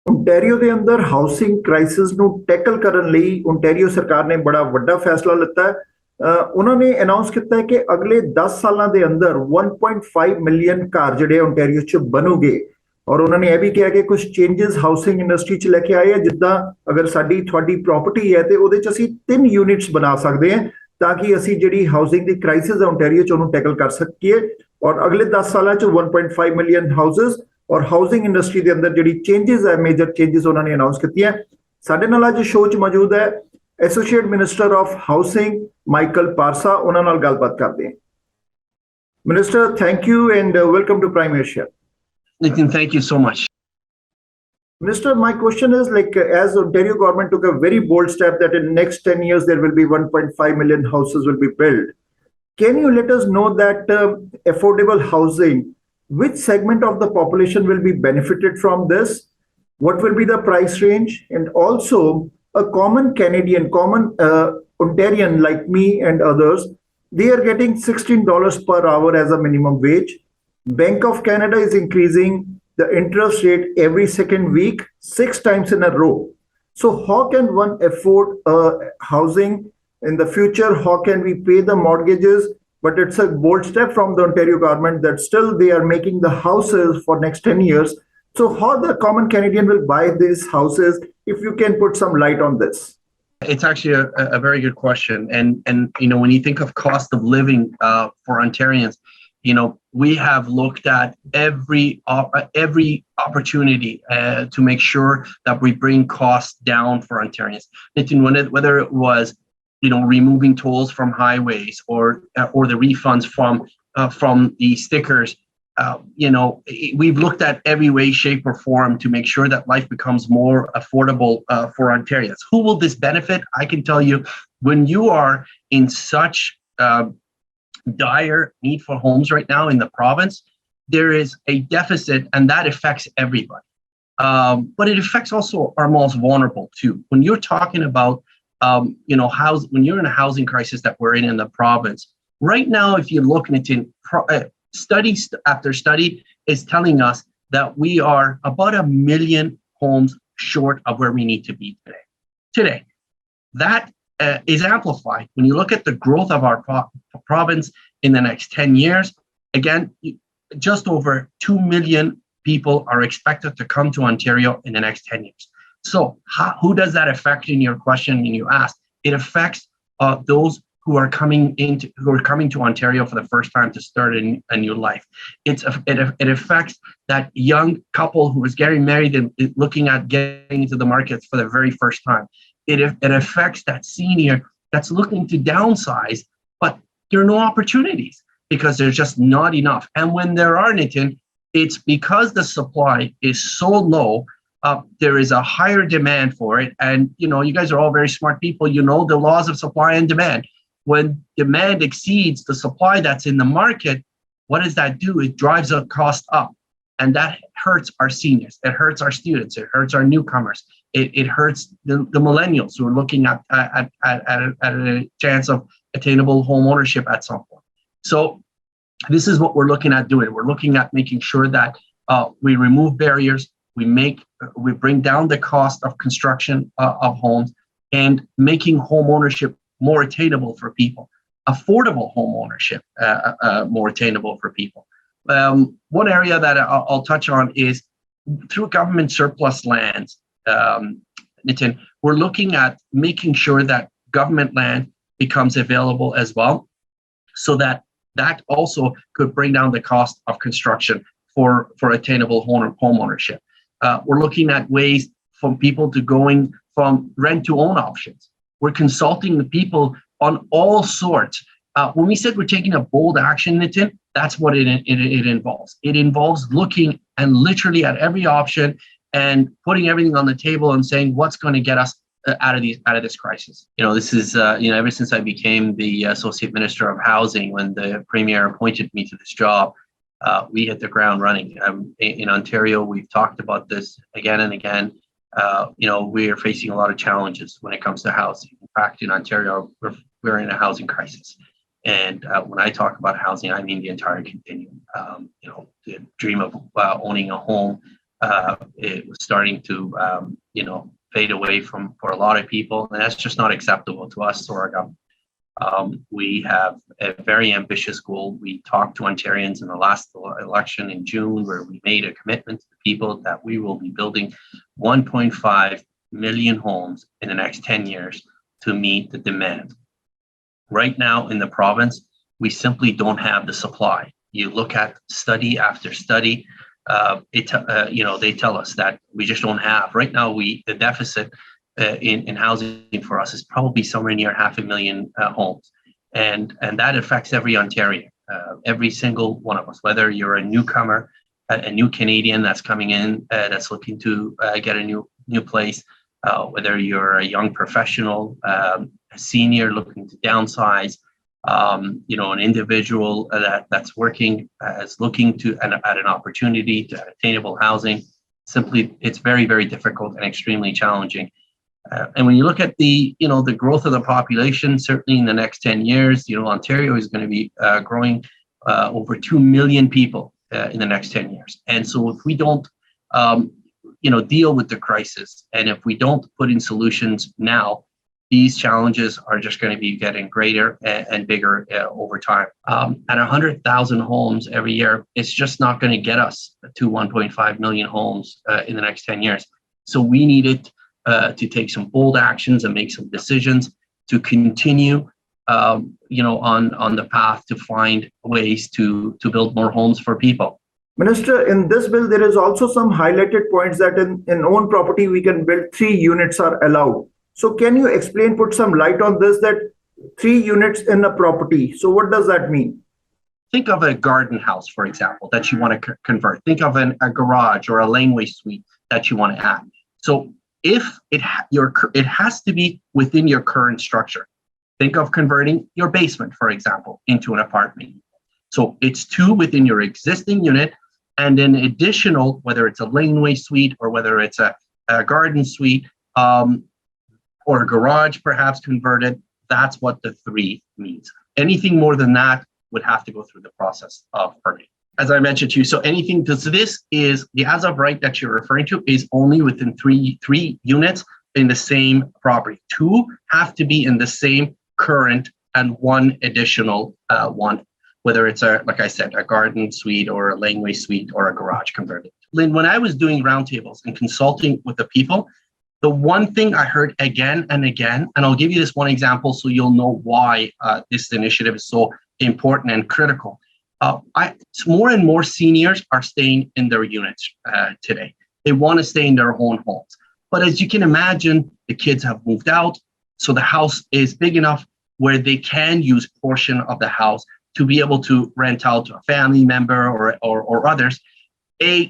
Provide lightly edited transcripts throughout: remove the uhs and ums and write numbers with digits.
Ontario ਦੇ ਅੰਦਰ housing crisis ਨੂੰ ਟੈਕਲ ਕਰਨ ਲਈ ਓਨਟਾਰੀਓ ਸਰਕਾਰ ਨੇ ਬੜਾ ਵੱਡਾ ਫੈਸਲਾ ਲਿੱਤਾ ਹੈ। ਉਹਨਾਂ ਨੇ ਅਨਾਉਂਸ ਕੀਤਾ ਹੈ ਕਿ ਅਗਲੇ 10 ਸਾਲਾਂ ਦੇ ਅੰਦਰ 1.5 ਮਿਲੀਅਨ ਘਰ ਜਿਹੜੇ ਓਨਟਾਰੀਓ 'ਚ ਬਣੂਗੇ। ਔਰ ਉਹਨਾਂ ਨੇ ਇਹ ਵੀ ਕਿਹਾ ਕਿ ਕੁਝ ਚੇਂਜਸ ਹਾਊਸਿੰਗ ਇੰਡਸਟਰੀ 'ਚ ਲੈ ਕੇ ਆਏ ਆ, ਜਿੱਦਾਂ ਅਗਰ ਸਾਡੀ ਤੁਹਾਡੀ ਪ੍ਰਾਪਰਟੀ ਹੈ ਤੇ ਉਹਦੇ 'ਚ ਅਸੀਂ 3 ਯੂਨਿਟਸ ਬਣਾ ਸਕਦੇ ਹਾਂ, ਤਾਂ ਕਿ ਅਸੀਂ ਜਿਹੜੀ ਹਾਊਸਿੰਗ ਦੀ ਕ੍ਰਾਈਸਿਸ ਹੈ ਓਨਟਾਰੀਓ 'ਚ ਉਹਨੂੰ ਟੈਕਲ ਕਰ ਸਕੀਏ। ਔਰ ਅਗਲੇ 10 ਸਾਲਾਂ 'ਚ 1.5 ਮਿਲੀਅਨ ਹਾਊਸਸ ਔਰ ਹਾਊਸਿੰਗ ਇੰਡਸਟਰੀ ਦੇ ਅੰਦਰ ਜਿਹੜੀ ਚੇਂਜਸ ਹੈ, ਮੇਜਰ ਚੇਂਜਸ ਉਹਨਾਂ ਨੇ ਅਨਾਉਂਸ ਕੀਤੀਆਂ। ਸਾਡੇ ਨਾਲ ਅੱਜ ਸ਼ੋਅ 'ਚ ਮੌਜੂਦ ਹੈ associate minister of housing Michael Parsa. ਉਹਨਾਂ ਨਾਲ ਗੱਲਬਾਤ ਕਰਦੇ ਹਾਂ। Minister, thank you and welcome to Prime Asia. Nathan, thank you so much. Minister, my question is like, as Ontario government took a very bold step that in next 10 years there will be 1.5 million houses will be built. Can you let us know that affordable housing, which segment of the population will be benefited from this? What will be the price range? And also, a common Canadian, common Ontarian like me and others, they are getting $16 per hour as a minimum wage. Bank of Canada is increasing the interest rate every second week, 6 times in a row. So how can one afford housing in the future? How can we pay the mortgages? But it's a bold step from the Ontario government that still they are making the houses for next 10 years. So how the common Canadian will buy these houses, if you can put some light on this? It's actually a very good question. And when you think of cost of living for Ontarians, we have looked at every opportunity to make sure that we bring costs down for Ontarians. Whether it was removing tolls from highways or the refunds from the stickers, we've looked at every way, shape, or form to make sure that life becomes more affordable for Ontarians. Who will this benefit? I can tell you, when you are in such dire need for homes right now in the province, there is a deficit, and that affects everybody. But it affects also our most vulnerable too. When you're talking about, when you're in a housing crisis that we're in the province right now, if you're looking at study after study is telling us that we are about 1 million homes short of where we need to be today. That is amplified when you look at the growth of our province in the next 10 years. Again, just over 2 million people are expected to come to Ontario in the next 10 years. So who does that affect in your question? And you asked, it affects those who are coming to Ontario for the first time to start a new life. It affects that young couple who is getting married and looking at getting into the markets for the very first time. It affects that senior that's looking to downsize, but there are no opportunities because there's just not enough. And when there are, Nitin, it's because the supply is so low. There is a higher demand for it. And, you guys are all very smart people. You know the laws of supply and demand. When demand exceeds the supply that's in the market, what does that do? It drives the cost up. And that hurts our seniors. It hurts our students. It hurts our newcomers. It hurts the millennials who are looking at a chance of attainable home ownership at some point. So this is what we're looking at doing. We're looking at making sure that we remove barriers, we bring down the cost of construction of homes, and making home ownership more attainable for people, affordable home ownership more attainable for people. One area that I'll touch on is through government surplus lands. Nitin, we're looking at making sure that government land becomes available as well, so that also could bring down the cost of construction for attainable home ownership. We're looking at ways for people to going from rent to own options. We're consulting the people on all sorts. When we said we're taking a bold action, Nitin, that's what it involves. It involves looking and literally at every option and putting everything on the table and saying what's going to get us out of this crisis. This is ever since I became the Associate Minister of Housing, when the Premier appointed me to this job, we hit the ground running. In Ontario, we've talked about this again and again. We are facing a lot of challenges when it comes to housing. In fact, in Ontario, we're in a housing crisis. And when I talk about housing, I mean the entire continuum. The dream of owning a home it was starting to, fade away for a lot of people, and that's just not acceptable to us or our government. We have a very ambitious goal. We talked to Ontarians in the last election in June, where we made a commitment to the people that we will be building 1.5 million homes in the next 10 years to meet the demand. Right now in the province, we simply don't have the supply. You look at study after study, they tell us that we just don't have. Right now, the deficit in housing for us is probably somewhere near 500,000 homes, and that affects every Ontarian, every single one of us. Whether you're a newcomer, a new Canadian that's coming in, that's looking to get a new place, whether you're a young professional, a senior looking to downsize, an individual that's working, is looking at an opportunity to attainable housing. Simply, it's very, very difficult and extremely challenging. And when you look at the growth of the population, certainly in the next 10 years, Ontario is going to be growing over 2 million people in the next 10 years. And so if we don't, deal with the crisis, and if we don't put in solutions now, these challenges are just going to be getting greater and bigger over time. At 100,000 homes every year, it's just not going to get us to 1.5 million homes in the next 10 years. So we needed to take some bold actions and make some decisions to continue, on the path to find ways to build more homes for people. Minister, in this bill, there is also some highlighted points that in own property, we can build 3 units are allowed. So can you explain, put some light on this, that 3 units in a property? So what does that mean? Think of a garden house, for example, that you want to convert. Think of a garage or a laneway suite that you want to add. So if it has to be within your current structure. Think of converting your basement, for example, into an apartment. So it's 2 within your existing unit, and then additional, whether it's a laneway suite or whether it's a garden suite, or a garage perhaps converted. That's what the 3 means. Anything more than that would have to go through the process of permitting. As I mentioned to you, so this is the as of right that you're referring to is only within three units in the same property. 2 have to be in the same current, and 1 additional one, whether it's like I said, a garden suite or a laneway suite or a garage converted. Lynn, when I was doing roundtables and consulting with the people, the one thing I heard again and again, and I'll give you this one example so you'll know why this initiative is so important and critical. More and more seniors are staying in their units today. They want to stay in their own homes. But as you can imagine, the kids have moved out, so the house is big enough where they can use portion of the house to be able to rent out to a family member or others.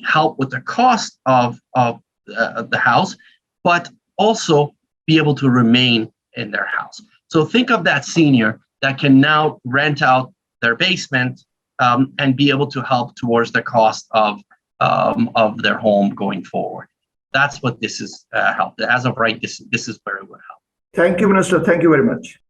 Help with the cost of the house, but also be able to remain in their house. So think of that senior that can now rent out their basement and be able to help towards the cost of their home going forward. That's what this is helped. As of right, this is where it would help. Thank you, Minister. Thank you very much.